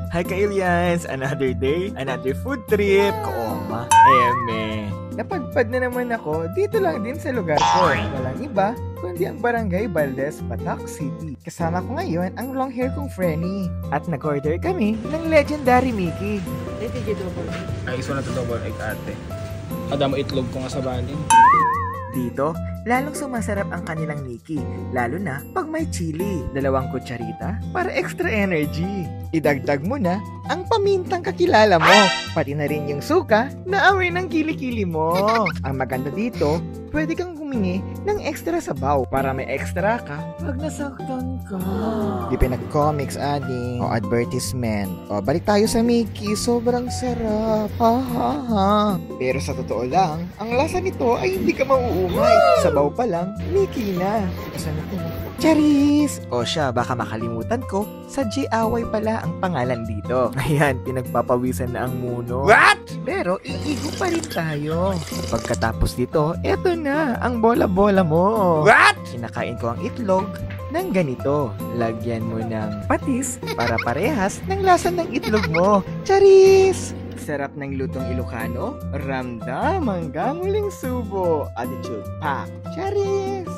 Hi ka-aliens! Another day, another food trip. Kaoma. Eme. Napadpad na naman ako dito lang din sa lugar ko. Walang iba, kundi ang Barangay Valdez, Batak City. Kasama ko ngayon ang long hair kong Frenny. At nag-order kami ng legendary Mickey. Ay, iso na to double egg ate. Kada mo itlog ko nga sa baling. Dito, lalong sumasarap ang kanilang Mickey, lalo na pag may chili. 2 kutsarita para extra energy. Idagdag mo na ang pamintang kakilala mo, pati na rin yung suka na amoy ng kilikili mo. Ang maganda dito, pwede kang humingi ng extra sabaw para may extra ka pag nasaktan ka. Di pinag-comics, adi. O advertisement. O balik tayo sa Mickey, sobrang sarap. Ha ha ha. Pero sa totoo lang, ang lasa nito ay hindi ka mauumay. Sabaw pa lang, Mickey na. Kasi ito? Charis! O siya, baka makalimutan ko, sa Away pala ang pangalan dito. Ayan, pinagpapawisan na ang muno. What? Pero iigo pa rin tayo. Pagkatapos dito, eto na, ang bola-bola mo. What? Kinakain ko ang itlog ng ganito. Lagyan mo ng patis para parehas ng lasa ng itlog mo. Charis! Sarap ng lutong Ilocano, ramdam hanggang huling subo. Attitude pack. Charis!